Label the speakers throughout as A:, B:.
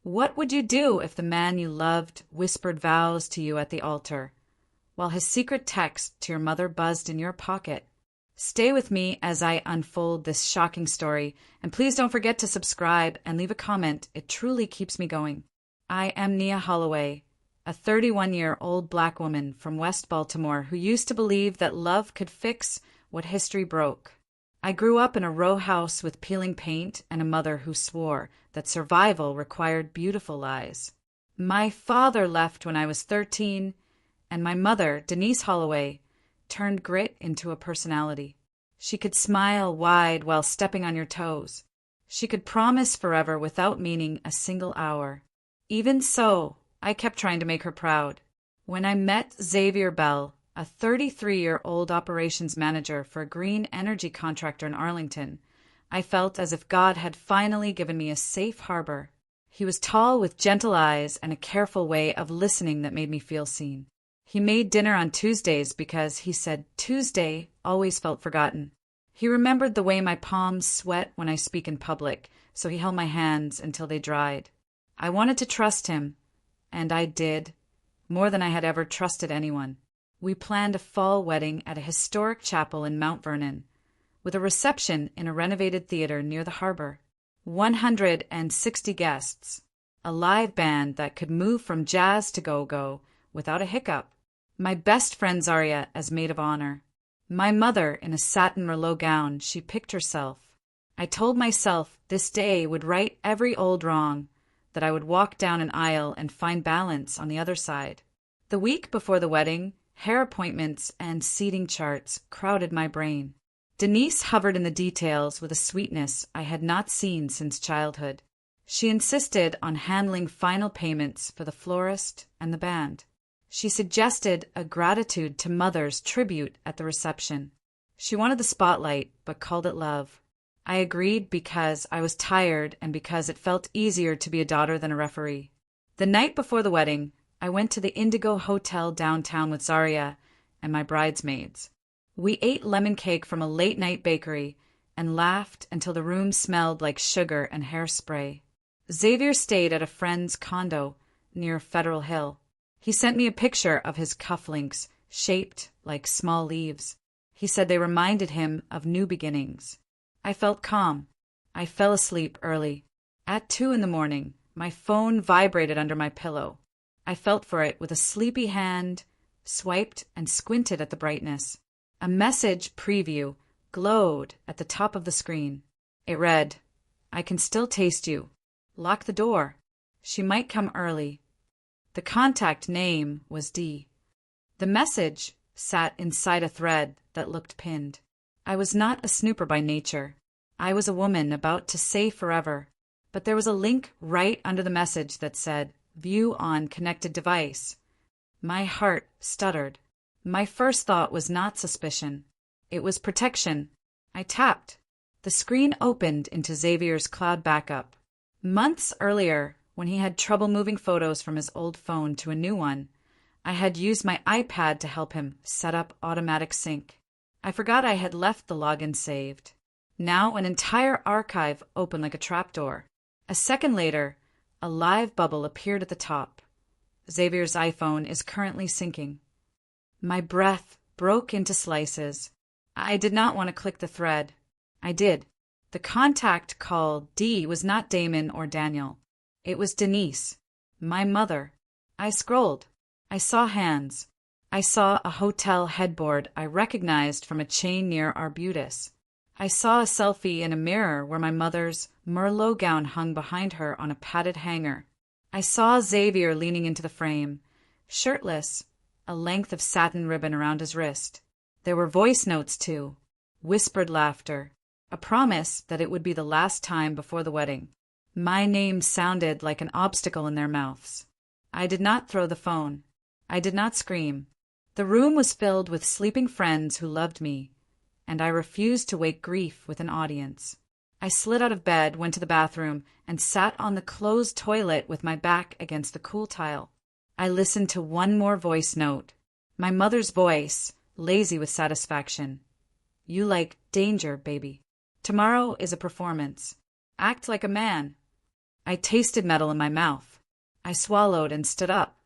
A: What would you do if the man you loved whispered vows to you at the altar, while his secret text to your mother buzzed in your pocket? Stay with me as I unfold this shocking story, and please don't forget to subscribe and leave a comment. It truly keeps me going. I am Nia Holloway, a 31-year-old Black woman from West Baltimore who used to believe that love could fix what history broke. I grew up in a row house with peeling paint and a mother who swore that survival required beautiful lies. My father left when I was 13, and my mother, Denise Holloway, turned grit into a personality. She could smile wide while stepping on your toes. She could promise forever without meaning a single hour. Even so, I kept trying to make her proud. When I met Xavier Bell, a 33-year-old operations manager for a green energy contractor in Arlington, I felt as if God had finally given me a safe harbor. He was tall with gentle eyes and a careful way of listening that made me feel seen. He made dinner on Tuesdays because he said Tuesday always felt forgotten. He remembered the way my palms sweat when I speak in public, so he held my hands until they dried. I wanted to trust him, and I did, more than I had ever trusted anyone. We planned a fall wedding at a historic chapel in Mount Vernon, with a reception in a renovated theater near the harbor. 160 guests, a live band that could move from jazz to go-go without a hiccup. My best friend Zaria as maid of honor. My mother in a satin merlot gown she picked herself. I told myself this day would right every old wrong, that I would walk down an aisle and find balance on the other side. The week before the wedding, hair appointments and seating charts crowded my brain. Denise hovered in the details with a sweetness I had not seen since childhood. She insisted on handling final payments for the florist and the band. She suggested a gratitude to mothers tribute at the reception. She wanted the spotlight, but called it love. I agreed because I was tired and because it felt easier to be a daughter than a referee. The night before the wedding, I went to the Indigo Hotel downtown with Zaria and my bridesmaids. We ate lemon cake from a late-night bakery and laughed until the room smelled like sugar and hairspray. Xavier stayed at a friend's condo near Federal Hill. He sent me a picture of his cufflinks, shaped like small leaves. He said they reminded him of new beginnings. I felt calm. I fell asleep early. At 2 a.m, my phone vibrated under my pillow. I felt for it with a sleepy hand, swiped and squinted at the brightness. A message preview glowed at the top of the screen. It read, "I can still taste you. Lock the door. She might come early." The contact name was D. The message sat inside a thread that looked pinned. I was not a snooper by nature. I was a woman about to say forever. But there was a link right under the message that said, "View on connected device." My heart stuttered. My first thought was not suspicion. It was protection. I tapped. The screen opened into Xavier's cloud backup. Months earlier, when he had trouble moving photos from his old phone to a new one, I had used my iPad to help him set up automatic sync. I forgot I had left the login saved. Now an entire archive opened like a trapdoor. A second later, a live bubble appeared at the top. Xavier's iPhone is currently syncing. My breath broke into slices. I did not want to click the thread. I did. The contact called D was not Damon or Daniel. It was Denise, my mother. I scrolled. I saw hands. I saw a hotel headboard I recognized from a chain near Arbutus. I saw a selfie in a mirror where my mother's merlot gown hung behind her on a padded hanger. I saw Xavier leaning into the frame, shirtless, a length of satin ribbon around his wrist. There were voice notes, too, whispered laughter, a promise that it would be the last time before the wedding. My name sounded like an obstacle in their mouths. I did not throw the phone. I did not scream. The room was filled with sleeping friends who loved me, and I refused to wake grief with an audience. I slid out of bed, went to the bathroom, and sat on the closed toilet with my back against the cool tile. I listened to one more voice note. My mother's voice, lazy with satisfaction. "You like danger, baby. Tomorrow is a performance. Act like a man." I tasted metal in my mouth. I swallowed and stood up.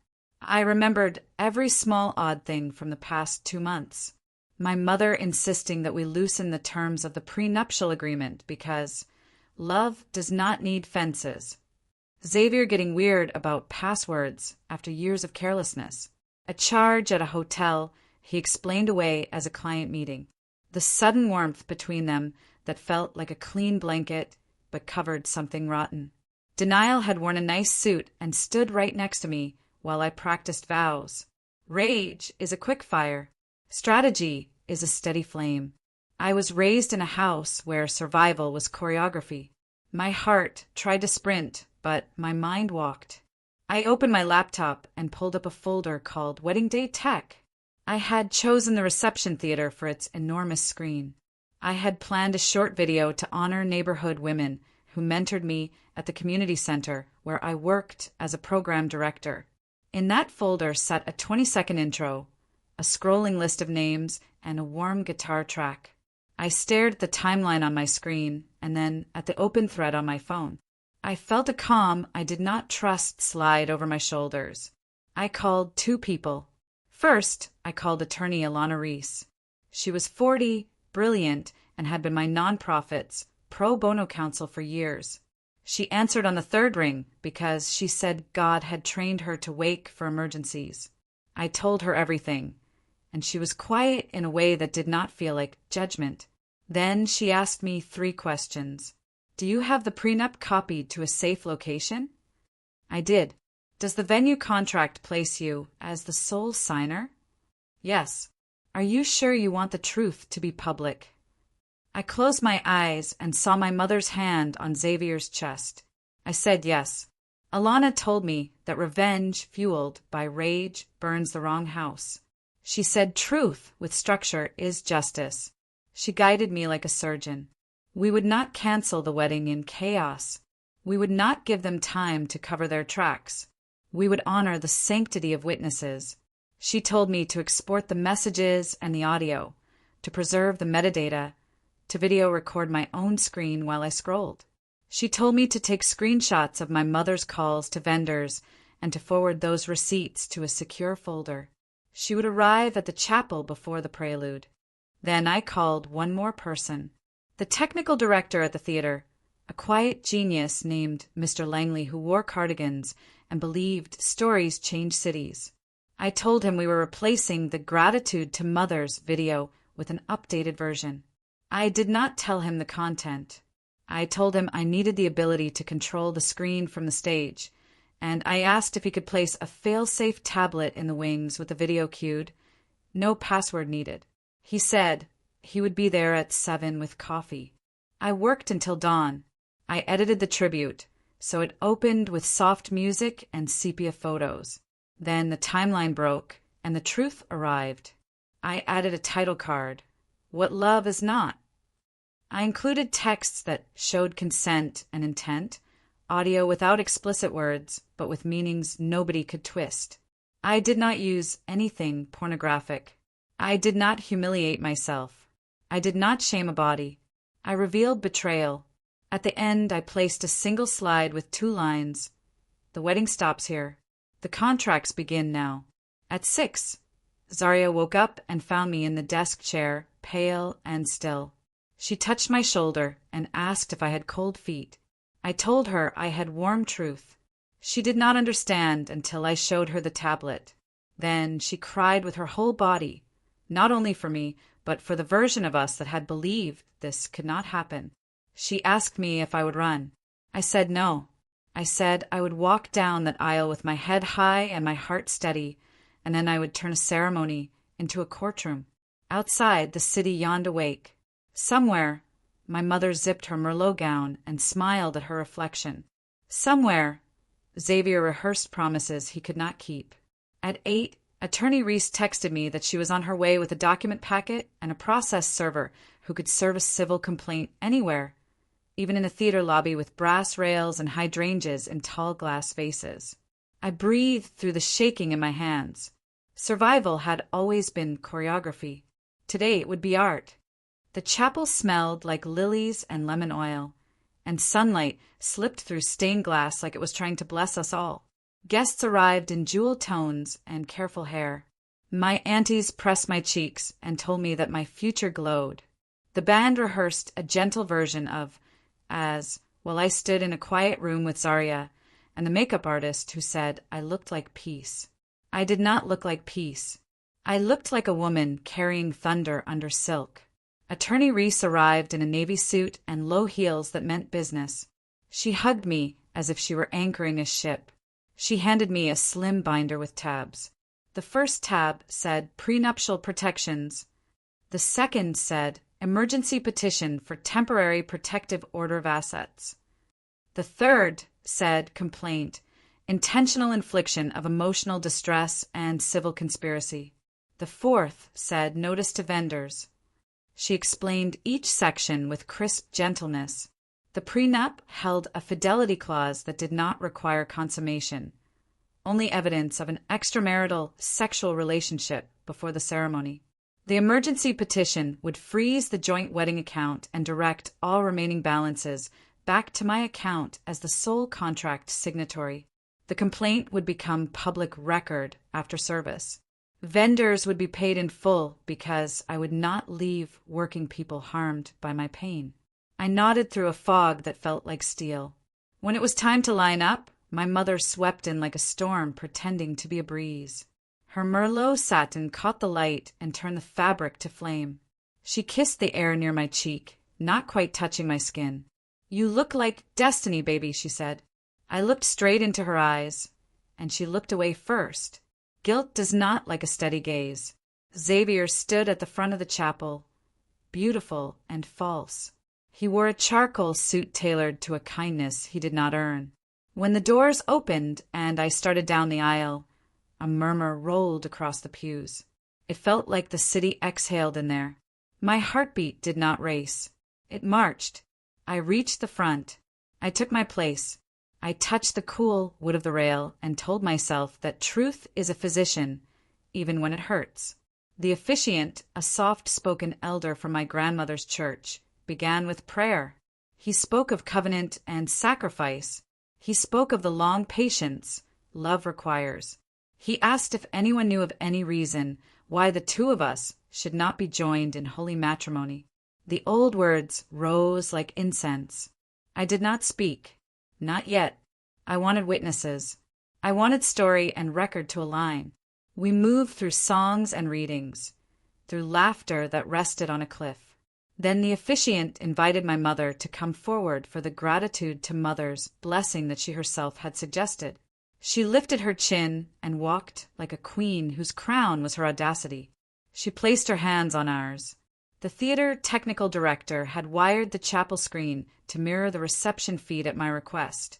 A: I remembered every small odd thing from the past 2 months. My mother insisting that we loosen the terms of the prenuptial agreement because love does not need fences. Xavier getting weird about passwords after years of carelessness. A charge at a hotel he explained away as a client meeting. The sudden warmth between them that felt like a clean blanket but covered something rotten. Denial had worn a nice suit and stood right next to me while I practiced vows. Rage is a quick fire. Strategy is a steady flame. I was raised in a house where survival was choreography. My heart tried to sprint, but my mind walked. I opened my laptop and pulled up a folder called Wedding Day Tech. I had chosen the reception theater for its enormous screen. I had planned a short video to honor neighborhood women who mentored me at the community center where I worked as a program director. In that folder sat a 20-second intro, a scrolling list of names, and a warm guitar track. I stared at the timeline on my screen and then at the open thread on my phone. I felt a calm I did not trust slide over my shoulders. I called 2 people. First, I called attorney Alana Reese. She was 40, brilliant, and had been my nonprofit's pro bono counsel for years. She answered on the 3rd ring because she said God had trained her to wake for emergencies. I told her everything, and she was quiet in a way that did not feel like judgment. Then she asked me 3 questions. Do you have the prenup copied to a safe location? I did. Does the venue contract place you as the sole signer? Yes. Are you sure you want the truth to be public? I closed my eyes and saw my mother's hand on Xavier's chest. I said yes. Alana told me that revenge fueled by rage burns the wrong house. She said truth with structure is justice. She guided me like a surgeon. We would not cancel the wedding in chaos. We would not give them time to cover their tracks. We would honor the sanctity of witnesses. She told me to export the messages and the audio, to preserve the metadata, to video record my own screen while I scrolled. She told me to take screenshots of my mother's calls to vendors and to forward those receipts to a secure folder. She would arrive at the chapel before the prelude. Then I called one more person. The technical director at the theater, a quiet genius named Mr. Langley who wore cardigans and believed stories change cities. I told him we were replacing the Gratitude to Mothers video with an updated version. I did not tell him the content. I told him I needed the ability to control the screen from the stage, and I asked if he could place a fail-safe tablet in the wings with the video queued. No password needed. He said he would be there at 7 with coffee. I worked until dawn. I edited the tribute, so it opened with soft music and sepia photos. Then the timeline broke, and the truth arrived. I added a title card, What Love Is Not. I included texts that showed consent and intent, audio without explicit words, but with meanings nobody could twist. I did not use anything pornographic. I did not humiliate myself. I did not shame a body. I revealed betrayal. At the end, I placed a single slide with 2 lines. The wedding stops here. The contracts begin now. At 6, Zaria woke up and found me in the desk chair, pale and still. She touched my shoulder and asked if I had cold feet. I told her I had warm truth. She did not understand until I showed her the tablet. Then she cried with her whole body, not only for me, but for the version of us that had believed this could not happen. She asked me if I would run. I said no. I said I would walk down that aisle with my head high and my heart steady, and then I would turn a ceremony into a courtroom. Outside, the city yawned awake. Somewhere, my mother zipped her Merlot gown and smiled at her reflection. Somewhere, Xavier rehearsed promises he could not keep. At 8, Attorney Reese texted me that she was on her way with a document packet and a process server who could serve a civil complaint anywhere, even in a theater lobby with brass rails and hydrangeas in tall glass vases. I breathed through the shaking in my hands. Survival had always been choreography. Today it would be art. The chapel smelled like lilies and lemon oil, and sunlight slipped through stained glass like it was trying to bless us all. Guests arrived in jeweled tones and careful hair. My aunties pressed my cheeks and told me that my future glowed. The band rehearsed a gentle version of As, while I stood in a quiet room with Zarya and the makeup artist who said I looked like peace. I did not look like peace. I looked like a woman carrying thunder under silk. Attorney Reese arrived in a navy suit and low heels that meant business. She hugged me as if she were anchoring a ship. She handed me a slim binder with tabs. The first tab said prenuptial protections. The second said emergency petition for temporary protective order of assets. The third said complaint, intentional infliction of emotional distress and civil conspiracy. The fourth said notice to vendors. She explained each section with crisp gentleness. The prenup held a fidelity clause that did not require consummation, only evidence of an extramarital sexual relationship before the ceremony. The emergency petition would freeze the joint wedding account and direct all remaining balances back to my account as the sole contract signatory. The complaint would become public record after service. Vendors would be paid in full because I would not leave working people harmed by my pain. I nodded through a fog that felt like steel. When it was time to line up, my mother swept in like a storm, pretending to be a breeze. Her Merlot satin caught the light and turned the fabric to flame. She kissed the air near my cheek, not quite touching my skin. "You look like destiny, baby," she said. I looked straight into her eyes, and she looked away first. Guilt does not like a steady gaze. Xavier stood at the front of the chapel, beautiful and false. He wore a charcoal suit tailored to a kindness he did not earn. When the doors opened and I started down the aisle, a murmur rolled across the pews. It felt like the city exhaled in there. My heartbeat did not race. It marched. I reached the front. I took my place. I touched the cool wood of the rail and told myself that truth is a physician, even when it hurts. The officiant, a soft-spoken elder from my grandmother's church, began with prayer. He spoke of covenant and sacrifice. He spoke of the long patience love requires. He asked if anyone knew of any reason why the two of us should not be joined in holy matrimony. The old words rose like incense. I did not speak. Not yet. I wanted witnesses. I wanted story and record to align. We moved through songs and readings, through laughter that rested on a cliff. Then the officiant invited my mother to come forward for the gratitude to mothers blessing that she herself had suggested. She lifted her chin and walked like a queen whose crown was her audacity. She placed her hands on ours. The theater technical director had wired the chapel screen to mirror the reception feed at my request,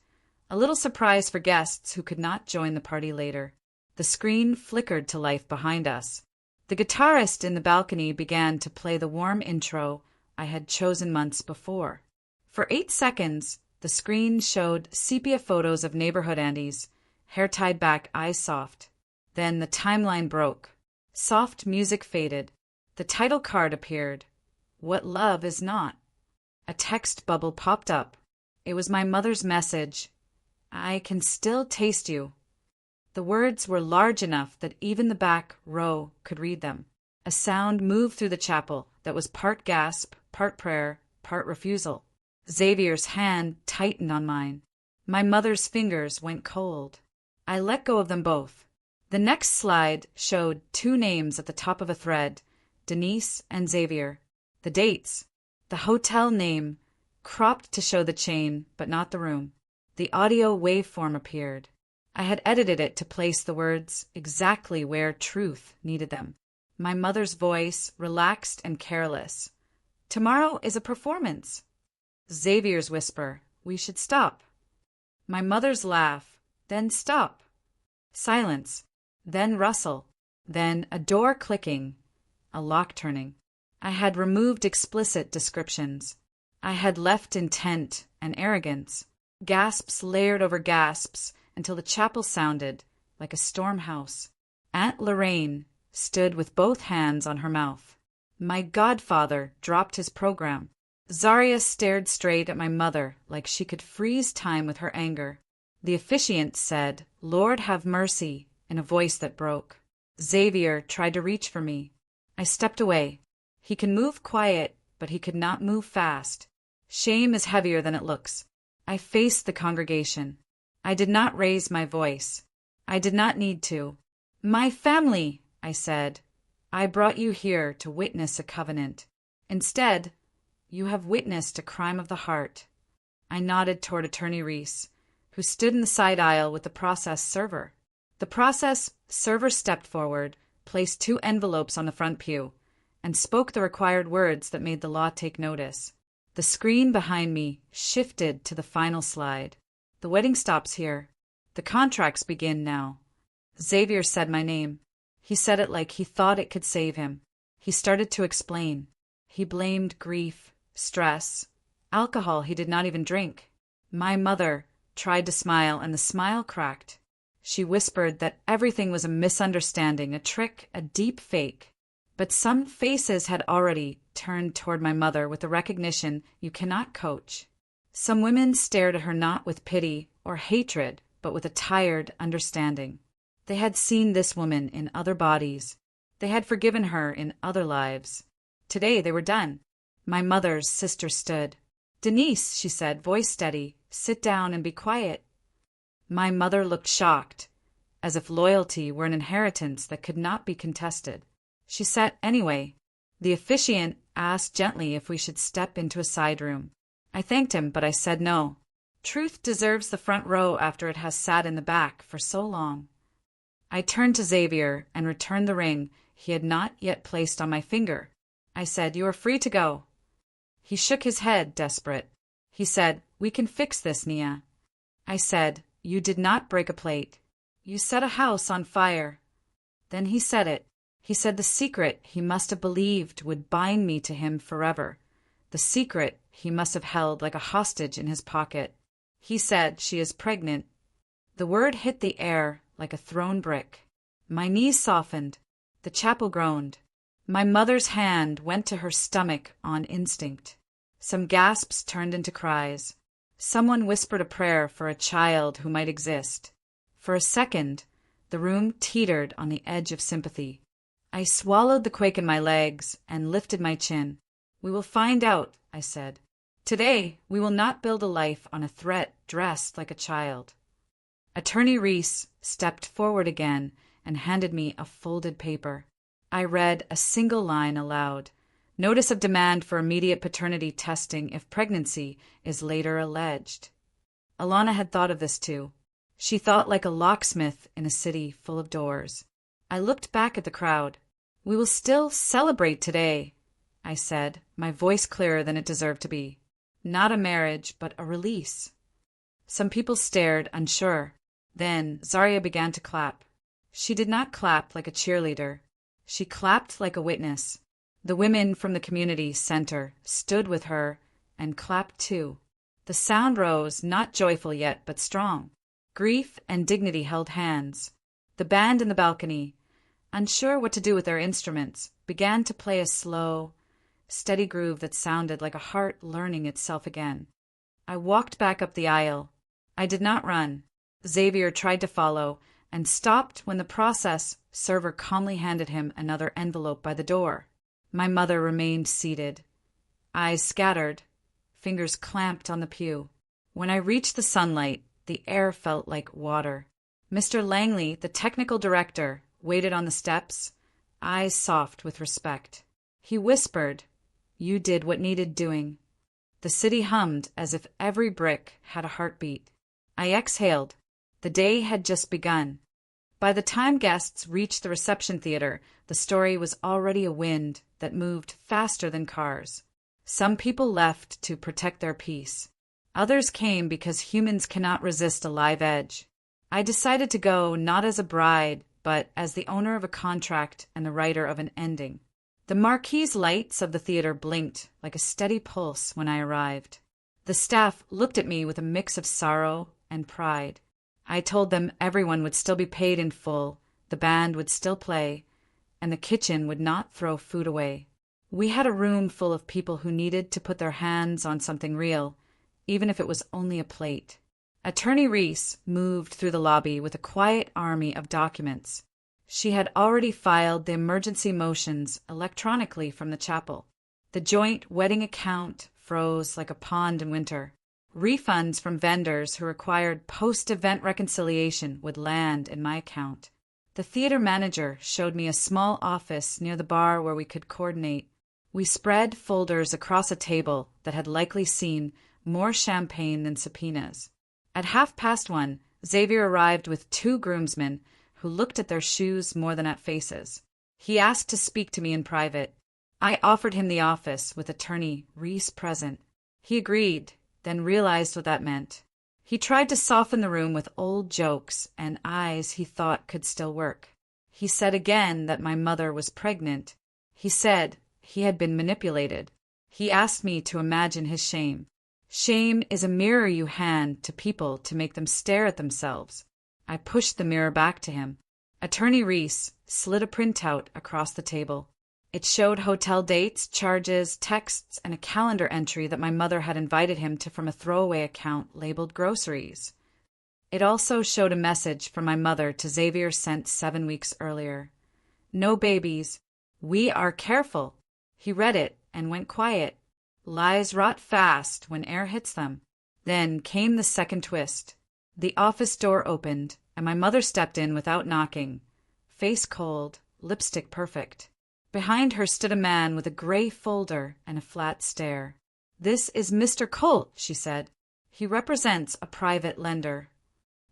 A: a little surprise for guests who could not join the party later. The screen flickered to life behind us. The guitarist in the balcony began to play the warm intro I had chosen months before. For 8 seconds, the screen showed sepia photos of neighborhood aunties, hair tied back, eyes soft. Then the timeline broke. Soft music faded. The title card appeared. What love is not. A text bubble popped up. It was my mother's message. I can still taste you. The words were large enough that even the back row could read them. A sound moved through the chapel that was part gasp, part prayer, part refusal. Xavier's hand tightened on mine. My mother's fingers went cold. I let go of them both. The next slide showed 2 names at the top of a thread, Denise and Xavier. The dates. The hotel name, cropped to show the chain, but not the room. The audio waveform appeared. I had edited it to place the words exactly where truth needed them. My mother's voice, relaxed and careless. Tomorrow is a performance. Xavier's whisper, we should stop. My mother's laugh, then stop. Silence, then rustle, then a door clicking, a lock turning. I had removed explicit descriptions. I had left intent and arrogance. Gasps layered over gasps until the chapel sounded like a storm house. Aunt Lorraine stood with both hands on her mouth. My godfather dropped his program. Zaria stared straight at my mother like she could freeze time with her anger. The officiant said, "Lord have mercy," in a voice that broke. Xavier tried to reach for me. I stepped away. He can move quiet, but he could not move fast. Shame is heavier than it looks. I faced the congregation. I did not raise my voice. I did not need to. "My family," I said. "I brought you here to witness a covenant. Instead, you have witnessed a crime of the heart." I nodded toward Attorney Reese, who stood in the side aisle with the process server. The process server stepped forward, placed 2 envelopes on the front pew, and spoke the required words that made the law take notice. The screen behind me shifted to the final slide. "The wedding stops here. The contracts begin now." Xavier said my name. He said it like he thought it could save him. He started to explain. He blamed grief, stress, alcohol he did not even drink. My mother tried to smile, and the smile cracked. She whispered that everything was a misunderstanding, a trick, a deep fake. But some faces had already turned toward my mother with the recognition you cannot coach. Some women stared at her not with pity or hatred, but with a tired understanding. They had seen this woman in other bodies. They had forgiven her in other lives. Today they were done. My mother's sister stood. "Denise," she said, voice steady, "sit down and be quiet." My mother looked shocked, as if loyalty were an inheritance that could not be contested. She sat anyway. The officiant asked gently if we should step into a side room. I thanked him, but I said no. Truth deserves the front row after it has sat in the back for so long. I turned to Xavier and returned the ring he had not yet placed on my finger. I said, "You are free to go." He shook his head, desperate. He said, "We can fix this, Nia." I said, "You did not break a plate. You set a house on fire." Then he said it. He said the secret he must have believed would bind me to him forever. The secret he must have held like a hostage in his pocket. He said, "She is pregnant." The word hit the air like a thrown brick. My knees softened. The chapel groaned. My mother's hand went to her stomach on instinct. Some gasps turned into cries. Someone whispered a prayer for a child who might exist. For a second, the room teetered on the edge of sympathy. I swallowed the quake in my legs and lifted my chin. "We will find out," I said. "Today, we will not build a life on a threat dressed like a child." Attorney Reese stepped forward again and handed me a folded paper. I read a single line aloud. "Notice of demand for immediate paternity testing if pregnancy is later alleged." Alana had thought of this too. She thought like a locksmith in a city full of doors. I looked back at the crowd. "We will still celebrate today," I said, my voice clearer than it deserved to be. "Not a marriage, but a release." Some people stared, unsure. Then Zaria began to clap. She did not clap like a cheerleader. She clapped like a witness. The women from the community center stood with her and clapped too. The sound rose, not joyful yet, but strong. Grief and dignity held hands. The band in the balcony, unsure what to do with their instruments, began to play a slow, steady groove that sounded like a heart learning itself again. I walked back up the aisle. I did not run. Xavier tried to follow and stopped when the process server calmly handed him another envelope by the door. My mother remained seated. Eyes scattered, fingers clamped on the pew. When I reached the sunlight, the air felt like water. Mr. Langley, the technical director, waited on the steps, eyes soft with respect. He whispered, "You did what needed doing." The city hummed as if every brick had a heartbeat. I exhaled. The day had just begun. By the time guests reached the reception theater, the story was already a wind that moved faster than cars. Some people left to protect their peace. Others came because humans cannot resist a live edge. I decided to go not as a bride, but as the owner of a contract and the writer of an ending. The marquee's lights of the theater blinked like a steady pulse when I arrived. The staff looked at me with a mix of sorrow and pride. I told them everyone would still be paid in full, the band would still play, and the kitchen would not throw food away. We had a room full of people who needed to put their hands on something real, even if it was only a plate. Attorney Reese moved through the lobby with a quiet army of documents. She had already filed the emergency motions electronically from the chapel. The joint wedding account froze like a pond in winter. Refunds from vendors who required post-event reconciliation would land in my account. The theater manager showed me a small office near the bar where we could coordinate. We spread folders across a table that had likely seen more champagne than subpoenas. At 1:30, Xavier arrived with 2 groomsmen who looked at their shoes more than at faces. He asked to speak to me in private. I offered him the office with attorney Reese present. He agreed, then realized what that meant. He tried to soften the room with old jokes and eyes he thought could still work. He said again that my mother was pregnant. He said he had been manipulated. He asked me to imagine his shame. Shame is a mirror you hand to people to make them stare at themselves. I pushed the mirror back to him. Attorney Reese slid a printout across the table. It showed hotel dates, charges, texts, and a calendar entry that my mother had invited him to from a throwaway account labeled groceries. It also showed a message from my mother to Xavier sent 7 weeks earlier. No babies. We are careful. He read it and went quiet. Lies rot fast when air hits them. Then came the second twist. The office door opened, and my mother stepped in without knocking. Face cold, lipstick perfect. Behind her stood a man with a gray folder and a flat stare. "This is Mr. Colt," she said. "He represents a private lender."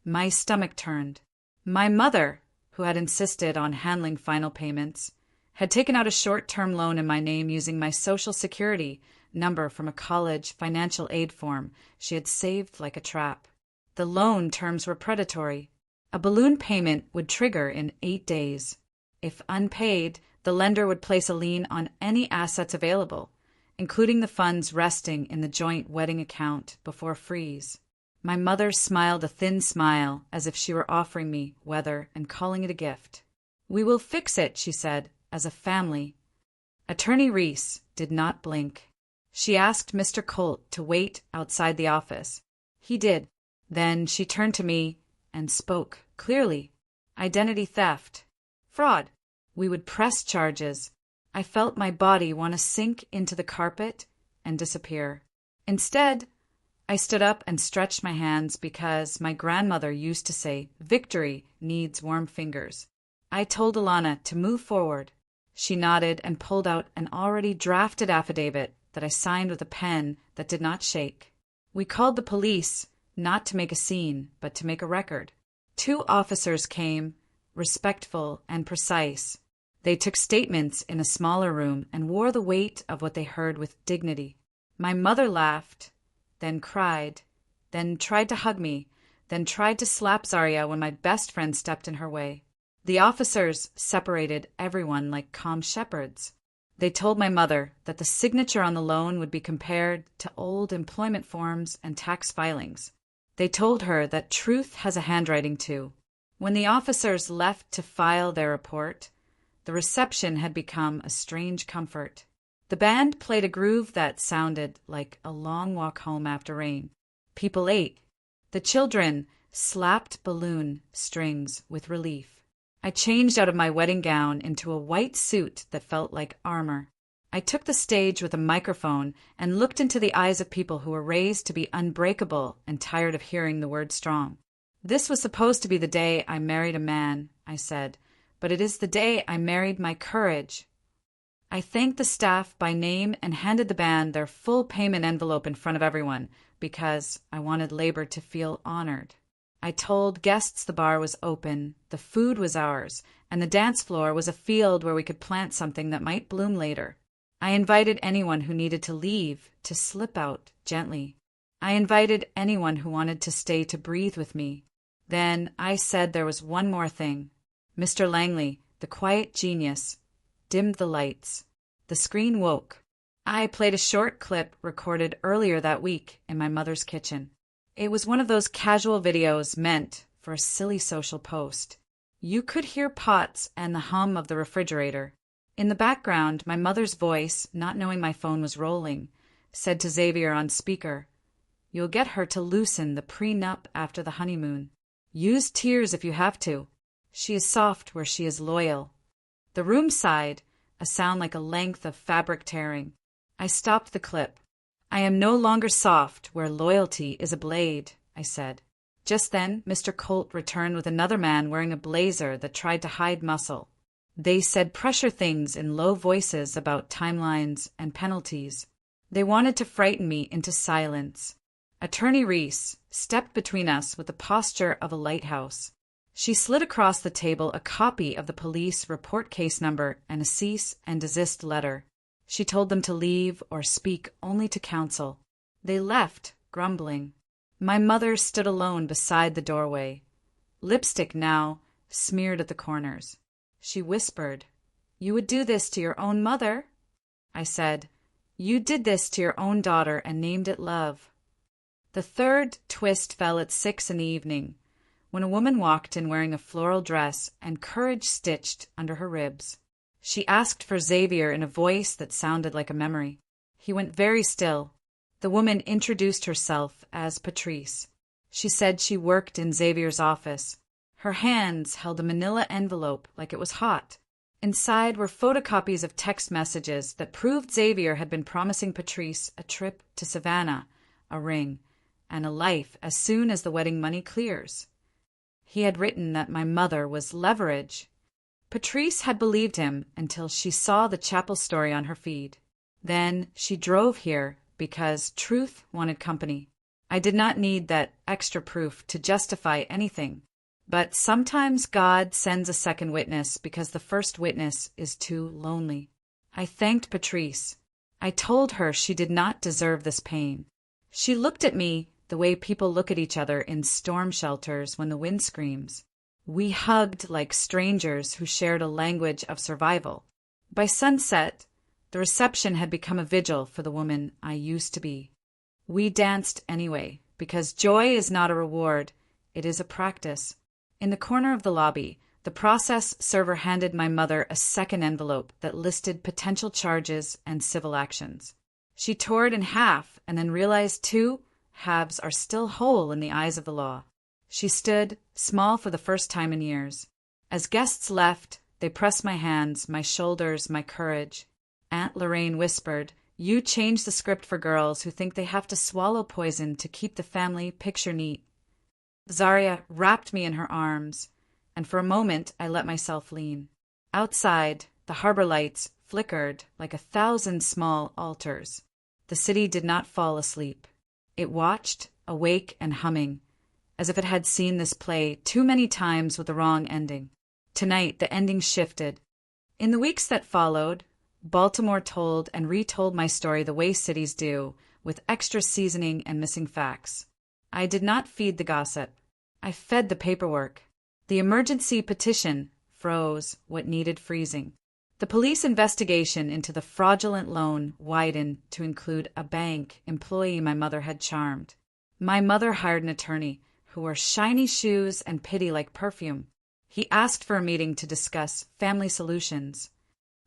A: My stomach turned. My mother, who had insisted on handling final payments, had taken out a short-term loan in my name using my Social Security number from a college financial aid form she had saved like a trap. The loan terms were predatory. A balloon payment would trigger in 8 days. If unpaid, the lender would place a lien on any assets available, including the funds resting in the joint wedding account before freeze. My mother smiled a thin smile as if she were offering me weather and calling it a gift. "We will fix it," she said, "as a family." Attorney Reese did not blink. She asked Mr. Colt to wait outside the office. He did. Then she turned to me and spoke clearly. Identity theft. Fraud. We would press charges. I felt my body want to sink into the carpet and disappear. Instead, I stood up and stretched my hands because my grandmother used to say, "Victory needs warm fingers." I told Alana to move forward. She nodded and pulled out an already drafted affidavit that I signed with a pen that did not shake. We called the police, not to make a scene, but to make a record. 2 officers came, respectful and precise. They took statements in a smaller room and wore the weight of what they heard with dignity. My mother laughed, then cried, then tried to hug me, then tried to slap Zaria when my best friend stepped in her way. The officers separated everyone like calm shepherds. They told my mother that the signature on the loan would be compared to old employment forms and tax filings. They told her that truth has a handwriting too. When the officers left to file their report, the reception had become a strange comfort. The band played a groove that sounded like a long walk home after rain. People ate. The children slapped balloon strings with relief. I changed out of my wedding gown into a white suit that felt like armor. I took the stage with a microphone and looked into the eyes of people who were raised to be unbreakable and tired of hearing the word strong. "This was supposed to be the day I married a man," I said, "but it is the day I married my courage." I thanked the staff by name and handed the band their full payment envelope in front of everyone because I wanted labor to feel honored. I told guests the bar was open, the food was ours, and the dance floor was a field where we could plant something that might bloom later. I invited anyone who needed to leave to slip out gently. I invited anyone who wanted to stay to breathe with me. Then I said there was one more thing. Mr. Langley, the quiet genius, dimmed the lights. The screen woke. I played a short clip recorded earlier that week in my mother's kitchen. It was one of those casual videos meant for a silly social post. You could hear pots and the hum of the refrigerator. In the background, my mother's voice, not knowing my phone was rolling, said to Xavier on speaker, "You'll get her to loosen the prenup after the honeymoon. Use tears if you have to. She is soft where she is loyal." The room sighed, a sound like a length of fabric tearing. I stopped the clip. "I am no longer soft where loyalty is a blade," I said. Just then, Mr. Colt returned with another man wearing a blazer that tried to hide muscle. They said pressure things in low voices about timelines and penalties. They wanted to frighten me into silence. Attorney Reese stepped between us with the posture of a lighthouse. She slid across the table a copy of the police report case number and a cease and desist letter. She told them to leave or speak only to counsel. They left, grumbling. My mother stood alone beside the doorway. Lipstick now smeared at the corners. She whispered, "You would do this to your own mother?" I said, "You did this to your own daughter and named it love." The third twist fell at 6 in the evening, when a woman walked in wearing a floral dress and courage stitched under her ribs. She asked for Xavier in a voice that sounded like a memory. He went very still. The woman introduced herself as Patrice. She said she worked in Xavier's office. Her hands held a manila envelope like it was hot. Inside were photocopies of text messages that proved Xavier had been promising Patrice a trip to Savannah, a ring, and a life as soon as the wedding money clears. He had written that my mother was leverage. Patrice had believed him until she saw the chapel story on her feed. Then she drove here because truth wanted company. I did not need that extra proof to justify anything. But sometimes God sends a second witness because the first witness is too lonely. I thanked Patrice. I told her she did not deserve this pain. She looked at me the way people look at each other in storm shelters when the wind screams. We hugged like strangers who shared a language of survival. By sunset, the reception had become a vigil for the woman I used to be. We danced anyway, because joy is not a reward, it is a practice. In the corner of the lobby, the process server handed my mother a second envelope that listed potential charges and civil actions. She tore it in half and then realized 2 halves are still whole in the eyes of the law. She stood, small for the first time in years. As guests left, they pressed my hands, my shoulders, my courage. Aunt Lorraine whispered, "You change the script for girls who think they have to swallow poison to keep the family picture neat." Zaria wrapped me in her arms, and for a moment I let myself lean. Outside, the harbor lights flickered like 1,000 small altars. The city did not fall asleep. It watched, awake and humming, as if it had seen this play too many times with the wrong ending. Tonight, the ending shifted. In the weeks that followed, Baltimore told and retold my story the way cities do, with extra seasoning and missing facts. I did not feed the gossip. I fed the paperwork. The emergency petition froze what needed freezing. The police investigation into the fraudulent loan widened to include a bank employee my mother had charmed. My mother hired an attorney who wore shiny shoes and pity like perfume. He asked for a meeting to discuss family solutions.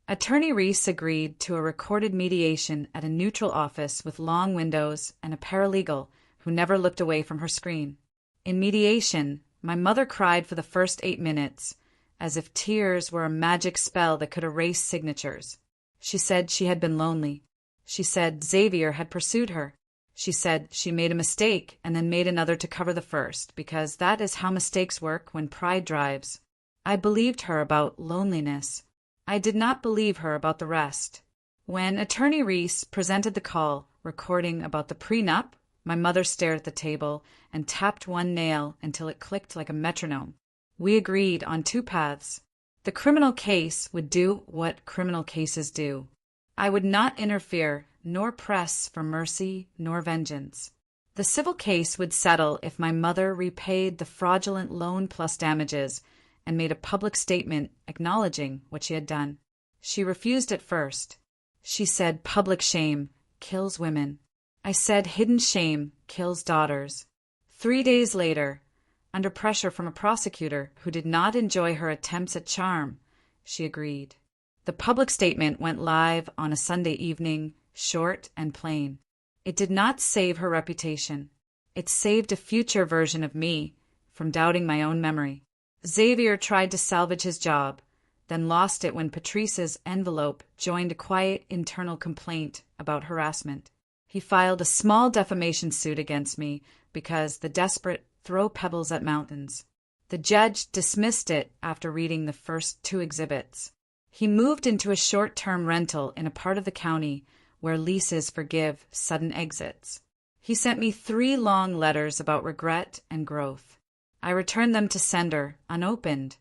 A: Attorney Reese agreed to a recorded mediation at a neutral office with long windows and a paralegal who never looked away from her screen. In mediation, my mother cried for the first 8 minutes, as if tears were a magic spell that could erase signatures. She said she had been lonely. She said Xavier had pursued her. She said she made a mistake and then made another to cover the first, because that is how mistakes work when pride drives. I believed her about loneliness. I did not believe her about the rest. When Attorney Reese presented the call recording about the prenup, my mother stared at the table and tapped one nail until it clicked like a metronome. We agreed on 2 paths. The criminal case would do what criminal cases do. I would not interfere nor press for mercy nor vengeance. The civil case would settle if my mother repaid the fraudulent loan plus damages and made a public statement acknowledging what she had done. She refused at first. She said public shame kills women. I said hidden shame kills daughters. 3 days later, under pressure from a prosecutor who did not enjoy her attempts at charm, she agreed. The public statement went live on a Sunday evening, short and plain. It did not save her reputation. It saved a future version of me from doubting my own memory. Xavier tried to salvage his job, then lost it when Patrice's envelope joined a quiet internal complaint about harassment. He filed a small defamation suit against me because the desperate throw pebbles at mountains. The judge dismissed it after reading the first 2 exhibits. He moved into a short-term rental in a part of the county where leases forgive sudden exits. He sent me 3 long letters about regret and growth. I returned them to sender, unopened,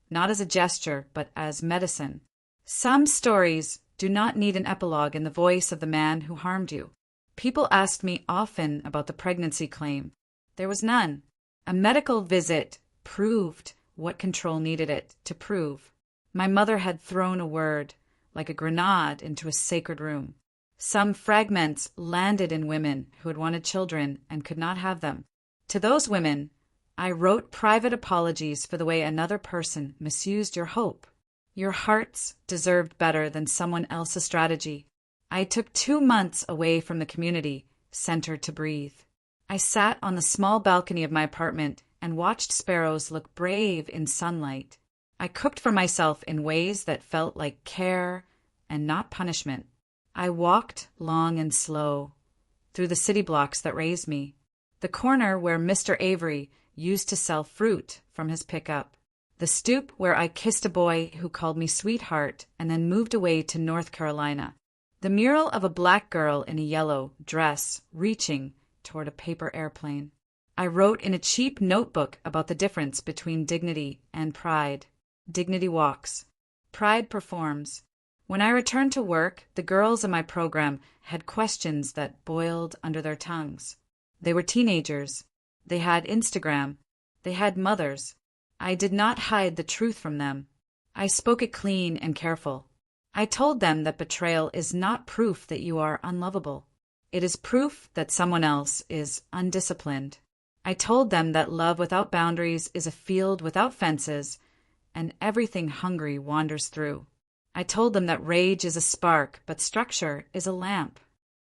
A: not as a gesture, but as medicine. Some stories do not need an epilogue in the voice of the man who harmed you. People asked me often about the pregnancy claim. There was none. A medical visit proved what control needed it to prove. My mother had thrown a word, like a grenade, into a sacred room. Some fragments landed in women who had wanted children and could not have them. To those women, I wrote private apologies for the way another person misused your hope. Your hearts deserved better than someone else's strategy. I took 2 months away from the community center to breathe. I sat on the small balcony of my apartment and watched sparrows look brave in sunlight. I cooked for myself in ways that felt like care and not punishment. I walked long and slow through the city blocks that raised me, the corner where Mr. Avery used to sell fruit from his pickup, the stoop where I kissed a boy who called me sweetheart and then moved away to North Carolina, the mural of a black girl in a yellow dress reaching toward a paper airplane. I wrote in a cheap notebook about the difference between dignity and pride. Dignity walks. Pride performs. When I returned to work, the girls in my program had questions that boiled under their tongues. They were teenagers. They had Instagram. They had mothers. I did not hide the truth from them. I spoke it clean and careful. I told them that betrayal is not proof that you are unlovable. It is proof that someone else is undisciplined. I told them that love without boundaries is a field without fences, and everything hungry wanders through. I told them that rage is a spark, but structure is a lamp.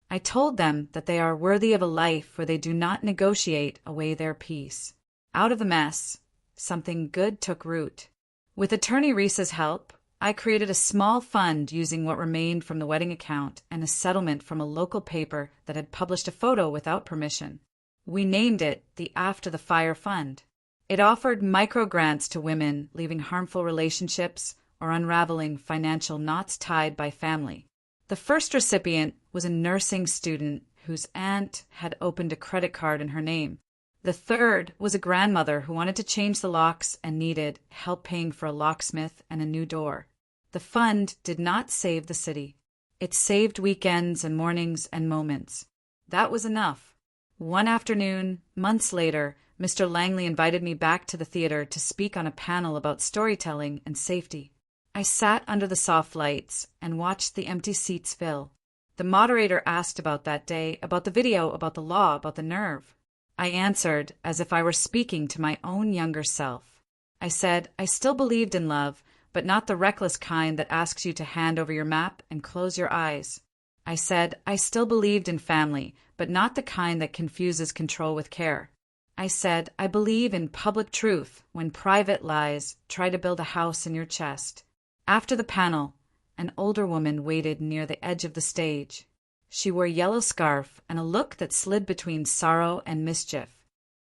A: I told them that they are worthy of a life where they do not negotiate away their peace. Out of the mess, something good took root. With attorney Reese's help, I created a small fund using what remained from the wedding account and a settlement from a local paper that had published a photo without permission. We named it the After the Fire Fund. It offered micro-grants to women leaving harmful relationships or unraveling financial knots tied by family. The first recipient was a nursing student whose aunt had opened a credit card in her name. The third was a grandmother who wanted to change the locks and needed help paying for a locksmith and a new door. The fund did not save the city. It saved weekends and mornings and moments. That was enough. One afternoon, months later, Mr. Langley invited me back to the theater to speak on a panel about storytelling and safety. I sat under the soft lights and watched the empty seats fill. The moderator asked about that day, about the video, about the law, about the nerve. I answered as if I were speaking to my own younger self. I said I still believed in love, but not the reckless kind that asks you to hand over your map and close your eyes. I said I still believed in family, but not the kind that confuses control with care. I said I believe in public truth when private lies try to build a house in your chest. After the panel, an older woman waited near the edge of the stage. She wore a yellow scarf and a look that slid between sorrow and mischief.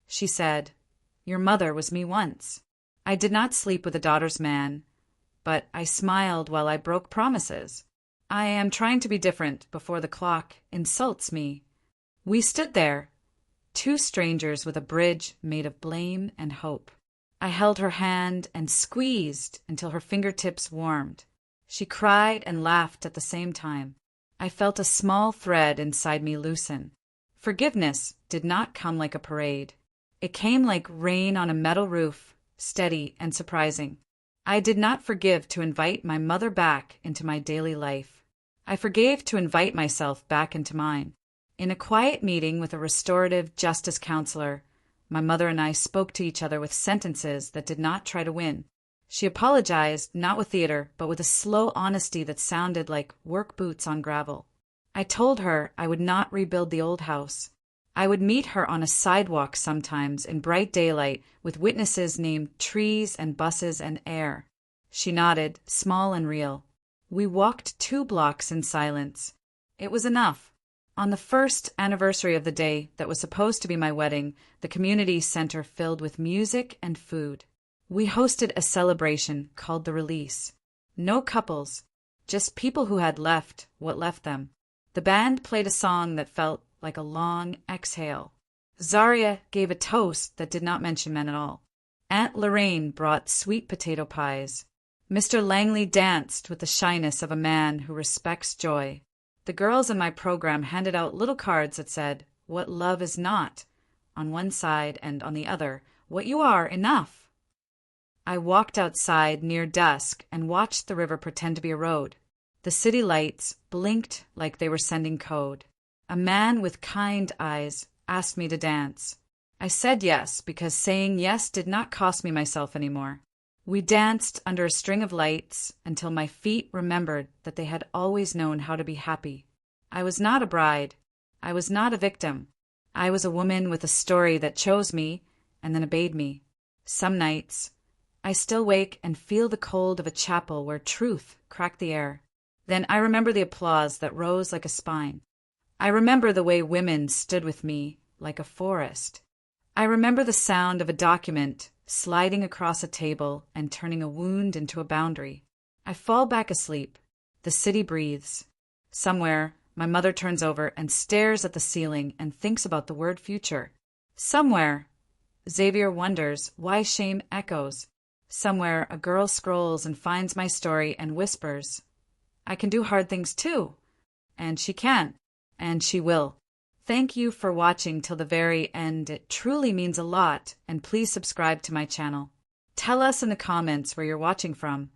A: She said, "Your mother was me once." I did not sleep with a daughter's man, but I smiled while I broke promises. I am trying to be different before the clock insults me. We stood there, 2 strangers with a bridge made of blame and hope. I held her hand and squeezed until her fingertips warmed. She cried and laughed at the same time. I felt a small thread inside me loosen. Forgiveness did not come like a parade. It came like rain on a metal roof, steady and surprising. I did not forgive to invite my mother back into my daily life. I forgave to invite myself back into mine. In a quiet meeting with a restorative justice counselor, my mother and I spoke to each other with sentences that did not try to win. She apologized, not with theater, but with a slow honesty that sounded like work boots on gravel. I told her I would not rebuild the old house. I would meet her on a sidewalk sometimes in bright daylight with witnesses named trees and buses and air. She nodded, small and real. We walked 2 blocks in silence. It was enough. On the first anniversary of the day that was supposed to be my wedding, the community center filled with music and food. We hosted a celebration called the release. No couples, just people who had left what left them. The band played a song that felt like a long exhale. Zaria gave a toast that did not mention men at all. Aunt Lorraine brought sweet potato pies. Mr. Langley danced with the shyness of a man who respects joy. The girls in my program handed out little cards that said, "What love is not," on one side, and on the other, "What you are, enough." I walked outside near dusk and watched the river pretend to be a road. The city lights blinked like they were sending code. A man with kind eyes asked me to dance. I said yes because saying yes did not cost me myself anymore. We danced under a string of lights until my feet remembered that they had always known how to be happy. I was not a bride. I was not a victim. I was a woman with a story that chose me and then obeyed me. Some nights, I still wake and feel the cold of a chapel where truth cracked the air. Then I remember the applause that rose like a spine. I remember the way women stood with me like a forest. I remember the sound of a document sliding across a table and turning a wound into a boundary. I fall back asleep. The city breathes. Somewhere, my mother turns over and stares at the ceiling and thinks about the word future. Somewhere, Xavier wonders why shame echoes. Somewhere, a girl scrolls and finds my story and whispers, "I can do hard things too." And she can. And she will. Thank you for watching till the very end. It truly means a lot, and please subscribe to my channel. Tell us in the comments where you're watching from.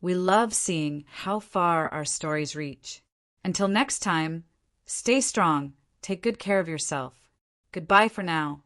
A: We love seeing how far our stories reach. Until next time, stay strong, take good care of yourself. Goodbye for now.